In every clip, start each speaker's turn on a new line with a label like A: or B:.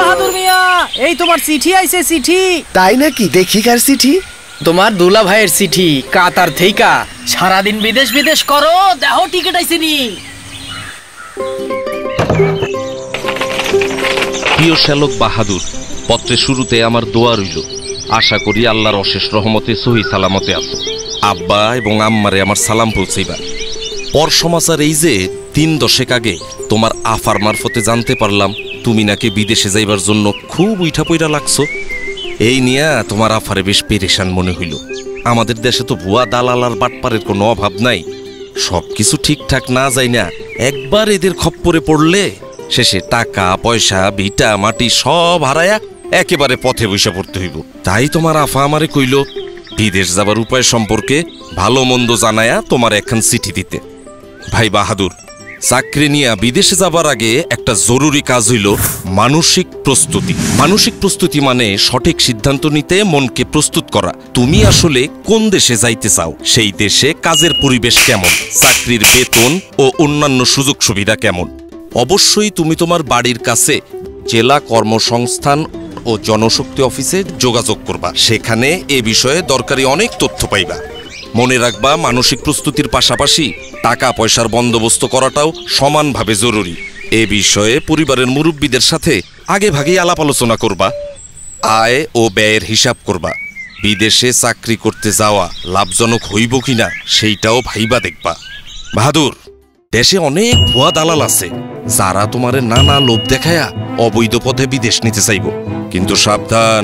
A: বাহাদুর মিয়া, এই তোমার চিঠি আইছে। চিঠি?
B: তাই নাকি? দেখি কার চিঠি?
A: তোমার দুলা ভাইয়ের চিঠি, কাতার থেইকা। সারাদিন বিদেশ বিদেশ করো, দেখো টিকিট আইছে নি।
C: প্রিয় শ্যালক বাহাদুর, পত্রের শুরুতে আমার দোয়া রইল। আশা করি আল্লাহর অশেষ রহমতে সহি সালামতে আছো। আব্বা এবং আম্মারে আমার সালাম পৌঁছাইবা। পর সমাচার এই যে 3 দশক আগে তোমার আফার মারফতে জানতে পারলাম তুমি নাকি বিদেশে যাইবার জন্য খুব উইঠা পইরা লাগছো। এই নিয়া তোমার আফারে বেশ পেরেশান মনে হইল। আমাদের দেশে তো ভুয়া দালাল আর বাটপারের কোনো অভাব নাই। সবকিছু ঠিকঠাক না যায় না, একবার এদের খপ্পরে পড়লে শেষে টাকা পয়সা ভিটা মাটি সব হারায়া একেবারে পথে বসে পড়তে হইব। তাই তোমার আফা আমারে কইল বিদেশ যাবার উপায় সম্পর্কে ভালো মন্দ জানায়া তোমার একখান চিঠি দিতে। ভাই বাহাদুর, চাকরি নিয়ে বিদেশে যাবার আগে একটা জরুরি কাজ হইল মানসিক প্রস্তুতি। মানসিক প্রস্তুতি মানে সঠিক সিদ্ধান্ত নিতে মনকে প্রস্তুত করা। তুমি আসলে কোন দেশে যাইতে চাও, সেই দেশে কাজের পরিবেশ কেমন, চাকরির বেতন ও অন্যান্য সুযোগ সুবিধা কেমন। অবশ্যই তুমি তোমার বাড়ির কাছে জেলা কর্মসংস্থান ও জনশক্তি অফিসে যোগাযোগ করবা। সেখানে এ বিষয়ে দরকারি অনেক তথ্য পাইবা। মনে রাখবা, মানসিক প্রস্তুতির পাশাপাশি টাকা পয়সার বন্দোবস্ত করাটাও সমানভাবে জরুরি। এ বিষয়ে পরিবারের মুরব্বীদের সাথে আগে ভাগেই আলাপ আলোচনা করবা। আয় ও ব্যয়ের হিসাব করবা। বিদেশে চাকরি করতে যাওয়া লাভজনক হইব কিনা সেইটাও ভাইবা দেখবা। বাহাদুর, দেশে অনেক ভুয়া দালাল আছে যারা তোমারে নানা লোভ দেখায়া অবৈধ পথে বিদেশ নিতে চাইব। কিন্তু সাবধান,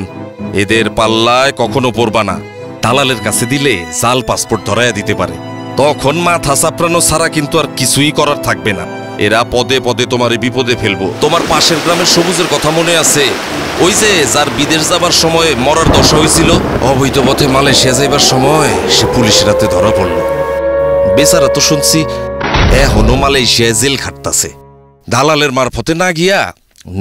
C: এদের পাল্লায় কখনো পড়বা না। দালালের কাছে দিলে জাল পাসপোর্ট ধরাইয়া দিতে পারে। তখন মাথা চাপড়ানো ছাড়া কিন্তু আর কিছুই করার থাকবে না। এরা পদে পদে তোমারে বিপদে ফেলবো। তোমার পাশের গ্রামের সবুজের কথা মনে আছে? ওই যে যার বিদেশ যাবার সময় মরার দশা হয়েছিল, অবৈধ পথে মালয়েশিয়া যাইবার সময় সে পুলিশের হাতে ধরা পড়ল। বেচারা তো শুনছি এখনো মালয়েশিয়ায় জেল খাটতাছে। দালালের মারফতে না গিয়া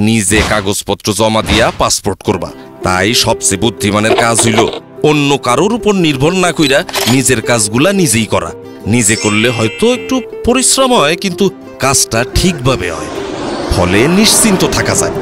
C: নিজে কাগজপত্র জমা দিয়া পাসপোর্ট করবা। তাই সবচেয়ে বুদ্ধিমানের কাজ হইল অন্য কারোর উপর নির্ভর না কইরা নিজের কাজগুলা নিজেই করা। নিজে করলে হয়তো একটু পরিশ্রম হয়, কিন্তু কাজটা ঠিকভাবে হয়, ফলে নিশ্চিন্ত থাকা যায়।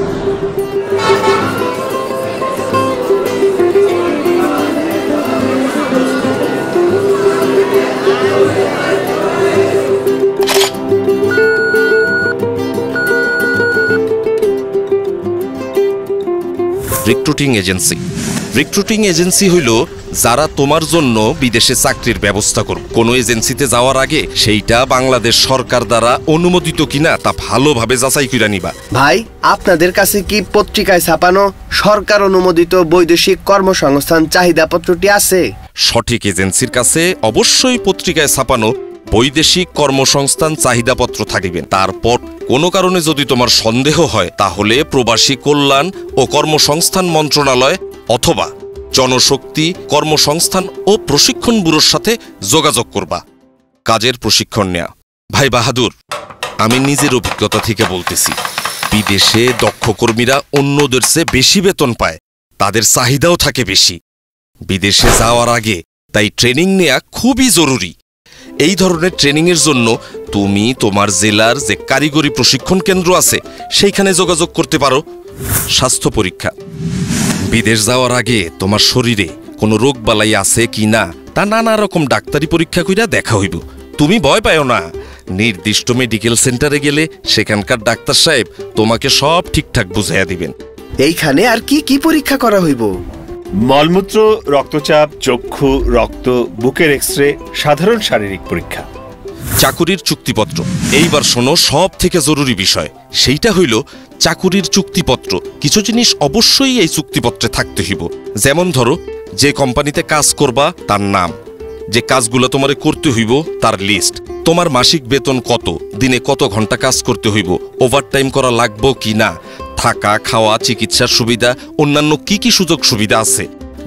C: Recruiting agency. রিক্রুটিং এজেন্সি হইল যারা তোমার জন্য বিদেশে চাকরির ব্যবস্থা করবে। কোনো এজেন্সিতে যাওয়ার আগে সেইটা বাংলাদেশ সরকার দ্বারা অনুমোদিত কিনা তা ভালোভাবে যাচাই করে নিবা।
B: ভাই, আপনাদের কাছে কি পত্রিকায় ছাপানো সরকার অনুমোদিত বৈদেশিক কর্মসংস্থান চাহিদাপত্রটি আছে?
C: সঠিক এজেন্সির কাছে অবশ্যই পত্রিকায় ছাপানো বৈদেশিক কর্মসংস্থান চাহিদাপত্র থাকিবেন। তারপর কোনো কারণে যদি তোমার সন্দেহ হয়, তাহলে প্রবাসী কল্যাণ ও কর্মসংস্থান মন্ত্রণালয় অথবা জনশক্তি কর্মসংস্থান ও প্রশিক্ষণ ব্যুরোর সাথে যোগাযোগ করবা। কাজের প্রশিক্ষণ নেয়া। ভাই বাহাদুর, আমি নিজের অভিজ্ঞতা থেকে বলতেছি, বিদেশে দক্ষ কর্মীরা অন্যদের চেয়ে বেশি বেতন পায়, তাদের চাহিদাও থাকে বেশি। বিদেশে যাওয়ার আগে তাই ট্রেনিং নেয়া খুবই জরুরি। এই ধরনের ট্রেনিংয়ের জন্য তুমি তোমার জেলার যে কারিগরি প্রশিক্ষণ কেন্দ্র আছে সেইখানে যোগাযোগ করতে পারো। স্বাস্থ্য পরীক্ষা। বিদেশ যাওয়ার আগে তোমার শরীরে কোনো রোগ বালাই আছে কি না তা নানা রকম ডাক্তারি পরীক্ষা কইরা দেখা হইব। তুমি ভয় পাও না, নির্দিষ্ট মেডিকেল সেন্টারে গেলে সেখানকার ডাক্তার সাহেব তোমাকে সব ঠিকঠাক বুঝাইয়া দিবেন।
B: এইখানে আর কি কি পরীক্ষা করা হইব?
D: মলমূত্র, রক্তচাপ, চক্ষু, রক্ত, বুকের এক্সরে, সাধারণ শারীরিক পরীক্ষা।
C: চাকুরির চুক্তিপত্র। এইবার শোনো সব থেকে জরুরি বিষয়, সেইটা হইল চাকুরির চুক্তিপত্র। কিছু জিনিস অবশ্যই এই চুক্তিপত্রে থাকতে হইব। যেমন ধরো, যে কোম্পানিতে কাজ করবা তার নাম, যে কাজগুলো তোমারে করতে হইব তার লিস্ট, তোমার মাসিক বেতন কত, দিনে কত ঘন্টা কাজ করতে হইব, ওভারটাইম করা লাগবো কি না, থাকা খাওয়া চিকিৎসার সুবিধা, অন্যান্য কি কি সুযোগ সুবিধা আছে,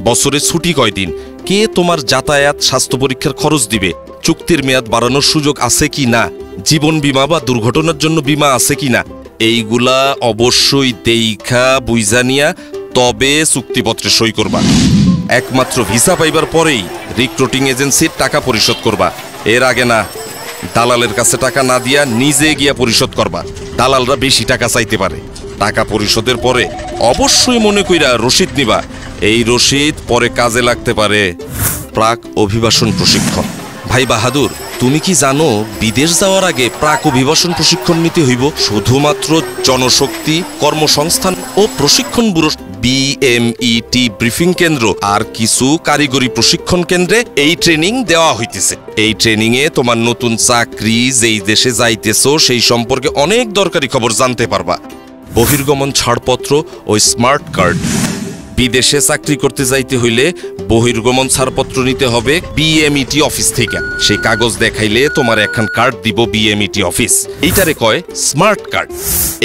C: বছরে ছুটি কয়দিন, কে তোমার যাতায়াত স্বাস্থ্য পরীক্ষার খরচ দিবে, চুক্তির মেয়াদ বাড়ানোর সুযোগ আছে কি না, জীবন বীমা বা দুর্ঘটনার জন্য বীমা আছে কি না, এইগুলা অবশ্যই দেইখা বুঝা নিয়া তবে চুক্তিপত্রে সই করবা। একমাত্র ভিসা পাইবার পরেই রিক্রুটিং এজেন্সির টাকা পরিশোধ করবা, এর আগে না। দালালের কাছে টাকা না দিয়া নিজে গিয়া পরিশোধ করবা। দালালরা বেশি টাকা চাইতে পারে। টাকা পরিশোধের পরে অবশ্যই মনে কইরা রসিদ নিবা। এই রসিদ পরে কাজে লাগতে পারে। প্রাক অভিবাসন প্রশিক্ষণ। ভাই বাহাদুর, তুমি কি জানো বিদেশ যাওয়ার আগে প্রাক অভিবাসন প্রশিক্ষণ নিতে হইব? শুধুমাত্র জনশক্তি কর্মসংস্থান ও প্রশিক্ষণ ব্যুরো BMET ব্রিফিং কেন্দ্র আর কিছু কারিগরি প্রশিক্ষণ কেন্দ্রে এই ট্রেনিং দেওয়া হইতেছে। এই ট্রেনিং এ তোমার নতুন চাকরি, যেই দেশে যাইতেছো সেই সম্পর্কে অনেক দরকারি খবর জানতে পারবা। বহির্গমন ছাড়পত্র ও স্মার্ট কার্ড। বিদেশে চাকরি করতে যাইতে হইলে বহির্গমন ছাড়পত্র নিতে হবে BMET অফিস থেকে। সেই কাগজ দেখাইলে তোমার একখান কার্ড দিব BMET অফিস। এইটারে কয় স্মার্ট কার্ড।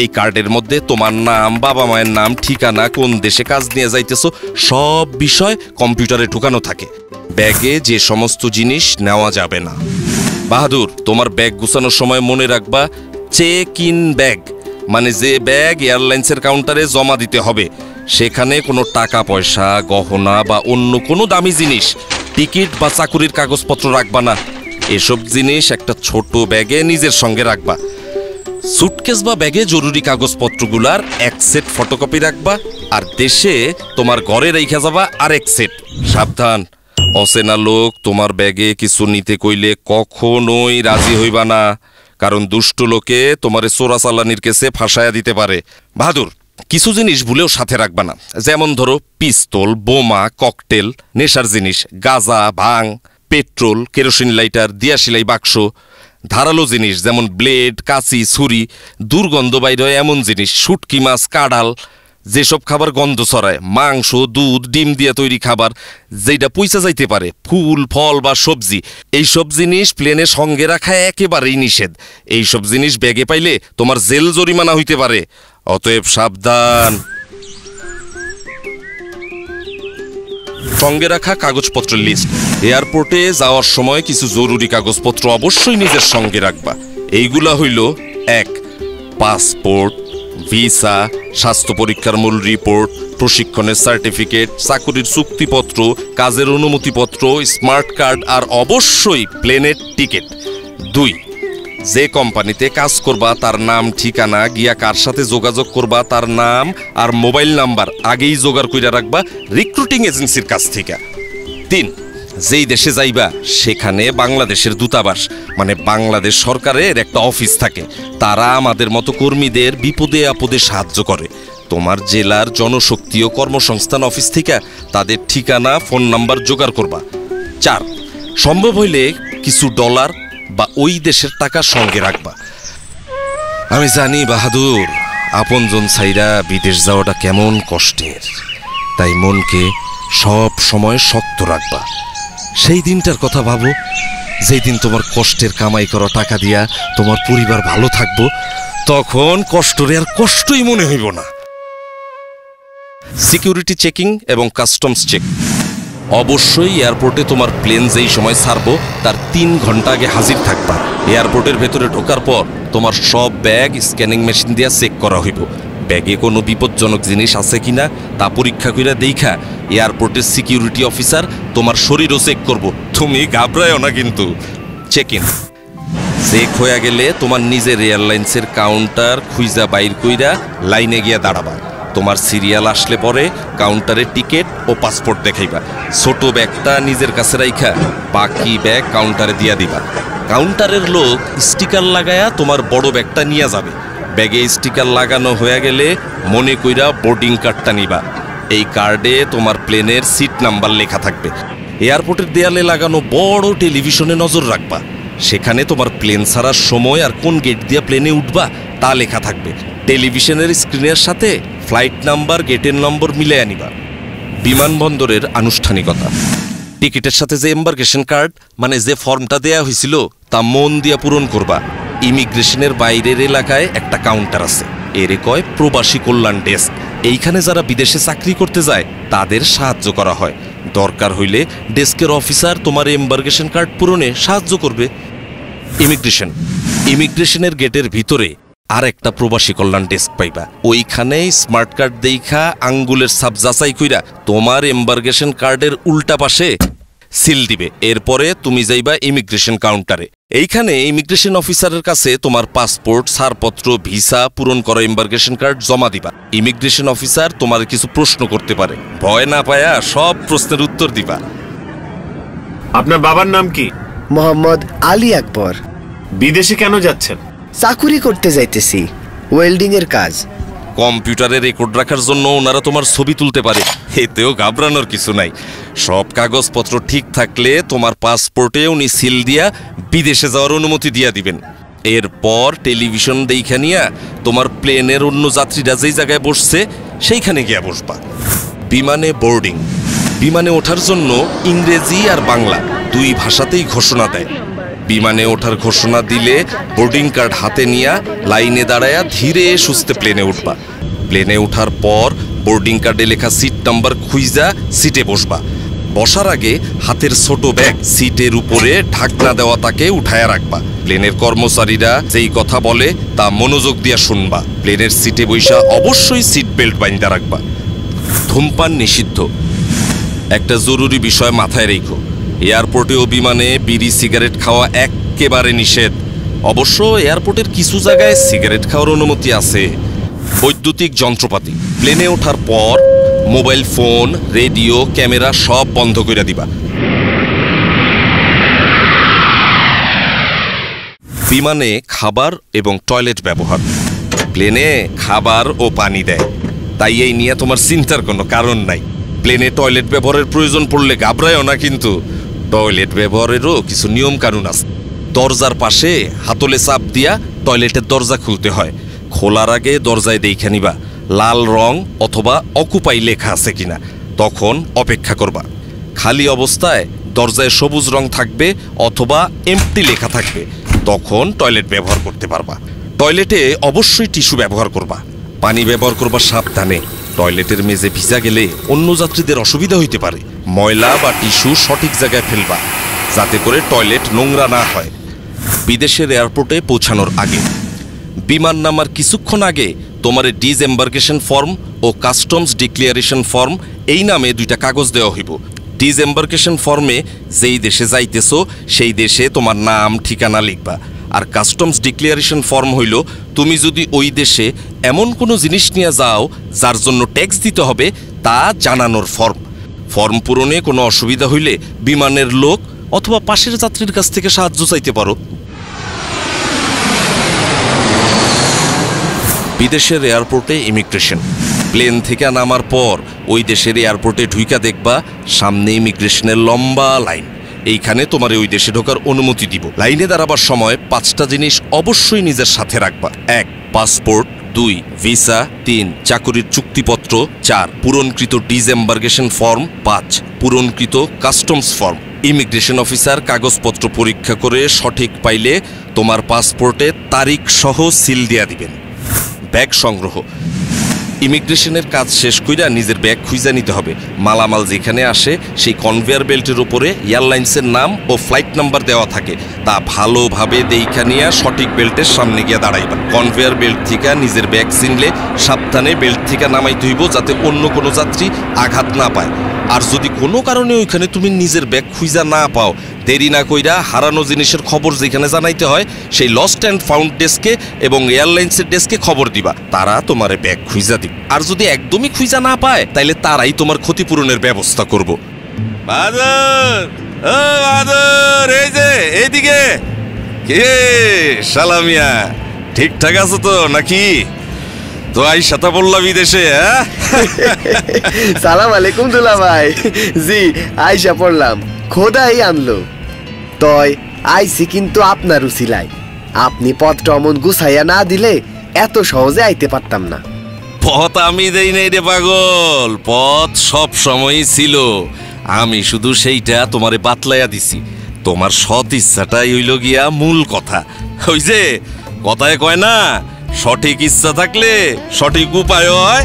C: এই কার্ডের মধ্যে তোমার নাম, বাবা মায়ের নাম, ঠিকানা, কোন দেশে কাজ নিয়ে যাইতেছো সব বিষয় কম্পিউটারে ঢুকানো থাকে। ব্যাগে যে সমস্ত জিনিস নেওয়া যাবে না। বাহাদুর, তোমার ব্যাগ গুছানোর সময় মনে রাখবা চেক ইন ব্যাগ, মানে যে ব্যাগ এয়ারলাইন্সের কাউন্টারে জমা দিতে হবে সেখানে কোনো টাকা পয়সা, গহনা বা অন্য কোনো দামি জিনিস, টিকিট বা চাকুরির কাগজপত্র রাখবা না। এসব জিনিস একটা ছোট ব্যাগে নিজের সঙ্গে রাখবা। সুটকেস বা ব্যাগে জরুরি কাগজপত্রগুলার এক সেট ফটোকপি রাখবা, আর দেশে তোমার ঘরে রেখে যাবা আরেক সেট। সাবধান, অচেনা লোক তোমার ব্যাগে কিছু নিতে কইলে কখনোই রাজি হইবা না, কারণ দুষ্ট লোকে তোমারে চোরাচালানির কেসে ফাঁসায়া দিতে পারে। বাহাদুর, কিছু জিনিস ভুলেও সাথে রাখবা না, যেমন ধরো পিস্তল, বোমা, ককটেল, নেশার জিনিস, গাঁজা, ভাং, পেট্রোল, কেরোসিন লাইটার, দিয়াশিলাই বাক্স, ধারালো জিনিস যেমন ব্লেড, কাঁচি, ছুরি, দুর্গন্ধ বাইর হয় এমন জিনিস, শুটকি মাছ, কাঁড়াল, যেসব খাবার গন্ধ ছড়ায়, মাংস, দুধ, ডিম দিয়ে তৈরি খাবার যেটা পয়সা যাইতে পারে, ফুল, ফল বা সবজি, এইসব জিনিস প্লেনে সঙ্গে রাখা একেবারেই নিষেধ। এইসব জিনিস ব্যাগে পাইলে তোমার জেল জরিমানা হইতে পারে, অতএব সাবধান। সঙ্গে রাখা কাগজপত্রের লিস্ট। এয়ারপোর্টে যাওয়ার সময় কিছু জরুরি কাগজপত্র অবশ্যই নিজের সঙ্গে রাখবা। এইগুলা হইল: 1. পাসপোর্ট, ভিসা, স্বাস্থ্য পরীক্ষার মূল রিপোর্ট, প্রশিক্ষণের সার্টিফিকেট, চাকুরির চুক্তিপত্র, কাজের অনুমতিপত্র, স্মার্ট কার্ড আর অবশ্যই প্লেনের টিকিট। 2. যে কোম্পানিতে কাজ করবা তার নাম, ঠিকানা, গিয়া কার সাথে যোগাযোগ করবা তার নাম আর মোবাইল নাম্বার আগেই জোগাড় কইরা রাখবা রিক্রুটিং এজেন্সির কাছ থেকে। 3. যেই দেশে যাইবা সেখানে বাংলাদেশের দূতাবাস, মানে বাংলাদেশ সরকারের একটা অফিস থাকে। তারা আমাদের মতো কর্মীদের বিপদে আপদে সাহায্য করে। তোমার জেলার জনশক্তি ও কর্মসংস্থান অফিস থেকে তাদের ঠিকানা, ফোন নাম্বার জোগাড় করবা। 4. সম্ভব হইলে কিছু ডলার বা ওই দেশের টাকা সঙ্গে রাখবা। আমি জানি বাহাদুর, আপনজন ছাইরা বিদেশ যাওয়াটা কেমন কষ্টের, তাই মনকে সব সময় শক্ত রাখবা। সেই দিনটার কথা ভাবো যেই দিন তোমার কষ্টের কামাই করা টাকা দিয়া তোমার পরিবার ভালো থাকবো, তখন কষ্টরে আর কষ্টই মনে হইব না। সিকিউরিটি চেকিং এবং কাস্টমস চেক। অবশ্যই এয়ারপোর্টে তোমার প্লেন যেই সময় ছাড়বো তার 3 ঘন্টা আগে হাজির থাকবা। এয়ারপোর্টের ভেতরে ঢোকার পর তোমার সব ব্যাগ স্ক্যানিং মেশিন দিয়ে চেক করা হইব। ব্যাগে কোনো বিপজ্জনক জিনিস আছে কিনা তা পরীক্ষা কইরা দেখা এয়ারপোর্টের সিকিউরিটি অফিসার তোমার শরীরও চেক করব। তুমি ঘাবড়ায়ও না কিন্তু। Check in. চেক হয়ে গেলে তোমার নিজের এয়ারলাইন্সের কাউন্টার খুঁজা বাইর কইরা লাইনে গিয়া দাঁড়াবা। তোমার সিরিয়াল আসলে পরে কাউন্টারে টিকিট ও পাসপোর্ট দেখাইবা। ছোট ব্যাগটা নিজের কাছে রাইখা বাকি ব্যাগ কাউন্টারে দিয়া দিবা। কাউন্টারের লোক স্টিকার লাগায়া তোমার বড় ব্যাগটা নিয়ে যাবে। ব্যাগে স্টিকার লাগানো হয়ে গেলে মনে কইরা বোর্ডিং কার্ডটা নিবা। এই কার্ডে তোমার প্লেনের সিট নাম্বার লেখা থাকবে। এয়ারপোর্টের দেয়ালে লাগানো বড় টেলিভিশনে নজর রাখবা। সেখানে তোমার প্লেন ছাড়ার সময় আর কোন গেট দিয়ে প্লেনে উঠবা তা লেখা থাকবে। টেলিভিশনের স্ক্রিনের সাথে ফ্লাইট নাম্বার, গেটের নম্বর মিলে আনিবা। বিমানবন্দরের আনুষ্ঠানিকতা। টিকিটের সাথে যে এম্বার্কেশন কার্ড, মানে যে ফর্মটা দেয়া হয়েছিল তা মন দিয়া পূরণ করবা। ইমিগ্রেশনের বাইরের এলাকায় একটা কাউন্টার আছে, এর কয় প্রবাসী কল্যাণ ডেস্ক। এইখানে যারা বিদেশে চাকরি করতে যায় তাদের সাহায্য করা হয়। দরকার হইলে ডেস্কের অফিসার তোমার এম্বার্কেশন কার্ড পূরণে সাহায্য করবে। ইমিগ্রেশনের গেটের ভিতরে আর একটা প্রবাসী কল্যাণ ডেস্ক পাইবা। ওইখানে স্মার্ট কার্ড দেখা আঙ্গুলের ছাপ যাচাই কইরা তোমার এম্বার্কেশন কার্ডের উল্টা পাশে সিল দিবে। এরপরে তুমি যাইবা ইমিগ্রেশন কাউন্টারে। এইখানে ইমিগ্রেশন অফিসারের কাছে তোমার পাসপোর্ট, ছাড়পত্র, ভিসা, পূরণ করা এম্বার্কেশন কার্ড জমা দিবা। ইমিগ্রেশন অফিসার তোমার কিছু প্রশ্ন করতে পারে, ভয় না পায়া সব প্রশ্নের উত্তর দিবা।
D: আপনার বাবার নাম কি?
B: মোহাম্মদ আলী আকবর।
D: বিদেশে কেন যাচ্ছেন?
B: চাকুরি করতে যাইতেছি, ওয়েল্ডিং এর কাজ।
C: কম্পিউটারে রেকর্ড রাখার জন্য ওনারা তোমার ছবি তুলতে পারে, এতেও ঘাবড়ানোর কিছু নাই। সব কাগজপত্র ঠিক থাকলে তোমার পাসপোর্টে উনি সিল দিয়া বিদেশে যাওয়ার অনুমতি দিয়া দিবেন। এরপর টেলিভিশন দেখা নিয়া তোমার প্লেনের অন্য যাত্রীরা যেই জায়গায় বসছে সেইখানে গিয়া বসবা। বিমানে বোর্ডিং। বিমানে ওঠার জন্য ইংরেজি আর বাংলা দুই ভাষাতেই ঘোষণা দেয়। বিমানে ওঠার ঘোষণা দিলে বোর্ডিং কার্ড হাতে নিয়া লাইনে দাঁড়ায়া ধীরে সুস্থে প্লেনে উঠবা। প্লেনে ওঠার পর বোর্ডিং কার্ডে লেখা সিট নাম্বার খুঁজা সিটে বসবা। বসার আগে হাতের ছোট ব্যাগ সিটের উপরে ঢাকনা দেওয়া তাকে উঠায়া রাখবা। প্লেনের কর্মচারীরা যেই কথা বলে তা মনোযোগ দিয়া শুনবা। প্লেনের সিটে বৈশা অবশ্যই সিট বেল্ট বাইন্ধা রাখবা। ধূমপান নিষিদ্ধ। একটা জরুরি বিষয় মাথায় রেখো, এয়ারপোর্টে ও বিমানে বিড়ি সিগারেট খাওয়া একেবারে নিষেধ। অবশ্য এয়ারপোর্টের কিছু জায়গায় সিগারেট খাওয়ার অনুমতি আছে। বৈদ্যুতিক যন্ত্রপাতি। প্লেনে ওঠার পর মোবাইল ফোন, রেডিও, ক্যামেরা সব বন্ধ করে দিবা। বিমানে খাবার এবং টয়লেট ব্যবহার। প্লেনে খাবার ও পানি দেয়, তাই এই নিয়ে তোমার চিন্তার কোনো কারণ নাই। প্লেনে টয়লেট ব্যবহারের প্রয়োজন পড়লে ঘাবড়ায়ও না, কিন্তু টয়লেট ব্যবহারেরও কিছু নিয়ম কানুন আছে। দরজার পাশে হাতলে চাপ দিয়া টয়লেটের দরজা খুলতে হয়। খোলার আগে দরজায় দেখে নিবা লাল রং অথবা অকুপাই লেখা আছে কিনা, তখন অপেক্ষা করবা। খালি অবস্থায় দরজায় সবুজ রং থাকবে অথবা এমটি লেখা থাকবে, তখন টয়লেট ব্যবহার করতে পারবা। টয়লেটে অবশ্যই টিস্যু ব্যবহার করবা। পানি ব্যবহার করবা সাবধানে। টয়লেটের মেঝে ভিজা গেলে অন্য যাত্রীদের অসুবিধা হইতে পারে। ময়লা বা টিস্যু সঠিক জায়গায় ফেলবা, যাতে করে টয়লেট নোংরা না হয়। বিদেশের এয়ারপোর্টে পৌঁছানোর আগে, বিমান নামার কিছুক্ষণ আগে তোমার ডিসএম্বার্কেশন ফর্ম ও কাস্টমস ডিক্লিয়ারেশন ফর্ম এই নামে দুইটা কাগজ দেওয়া হইব। ডিসএম্বার্কেশন ফর্মে যেই দেশে যাইতেছো সেই দেশে তোমার নাম ঠিকানা লিখবা। আর কাস্টমস ডিক্লিয়ারেশন ফর্ম হইল তুমি যদি ওই দেশে এমন কোনো জিনিস নিয়ে যাও যার জন্য ট্যাক্স দিতে হবে তা জানানোর ফর্ম। ফর্ম পূরণে কোনো অসুবিধা হইলে বিমানের লোক অথবা পাশের যাত্রীর কাছ থেকে সাহায্য চাইতে পারো। বিদেশের এয়ারপোর্টে ইমিগ্রেশন। প্লেন থেকে নামার পর ওই দেশের এয়ারপোর্টে ঢুইকা দেখবা সামনে ইমিগ্রেশনের লম্বা লাইন। এইখানে তোমার ওই দেশে ঢোকার অনুমতি দিব। লাইনে দাঁড়াবার সময় 5টা জিনিস অবশ্যই নিজের সাথে রাখবা। 1 পাসপোর্ট, 2 ভিসা, 3 চাকুরির চুক্তিপত্র, 4 পূরণকৃত ডিসএম্বার্কেশন ফর্ম, 5 পূরণকৃত কাস্টমস ফর্ম। ইমিগ্রেশন অফিসার কাগজপত্র পরীক্ষা করে সঠিক পাইলে তোমার পাসপোর্টে তারিখ সহ সিল দিয়া দিবেন। ব্যাগ সংগ্রহ। ইমিগ্রেশনের কাজ শেষ কইরা নিজের ব্যাগ খুঁজে নিতে হবে। মালামাল যেখানে আসে সেই কনভেয়ার বেল্টের উপরে এয়ারলাইন্সের নাম ও ফ্লাইট নাম্বার দেওয়া থাকে, তা ভালোভাবে দেইখা নিয়ে সঠিক বেল্টের সামনে গিয়ে দাঁড়াইবা। কনভেয়ার বেল্ট থেকে নিজের ব্যাগ চিনলে সাবধানে বেল্ট থেকে নামাইতে হইব, যাতে অন্য কোনো যাত্রী আঘাত না পায়। আর যদি কোনো কারণে ওইখানে তুমি নিজের ব্যাগ খুঁজা না পাও, দেরি না কইরা হারানো জিনিসের খবর যেখানে জানাইতে হয় সেই লস্ট অ্যান্ড ফাউন্ড ডেস্কে এবং এয়ারলাইন্সের ডেস্কে খবর দিবা, তারা তোমার ব্যাগ খুঁজা দিবে। আর যদি একদমই খুঁজা না পায় তাইলে তারাই তোমার ক্ষতিপূরণের ব্যবস্থা করব। বাদর, ও বাদর, এই যে এইদিকে। কে সালামিয়া, ঠিকঠাক আছো তো নাকি? তো আইসাতা বললা বিদেশে?
B: সালাম আলাইকুম দুলা ভাই। জি আইসা পড়লাম, খোদাই আনলো। তয় আইসি কিন্তু আপনার উসিলাই। আপনি পথটা অমন গুছাইয়া না দিলে এত সহজে আইতে পারতাম না।
C: পথ আমি দেই নাই রে পাগল, পথ সব সময়ই ছিল। আমি শুধু সেইটা তোমারে বাতলাইয়া দিছি। তোমার সৎ ইচ্ছাটাই হইল গিয়া মূল কথা। ওই যে কথায় কয় না, সঠিক ইচ্ছা থাকলে সঠিক উপায় হয়।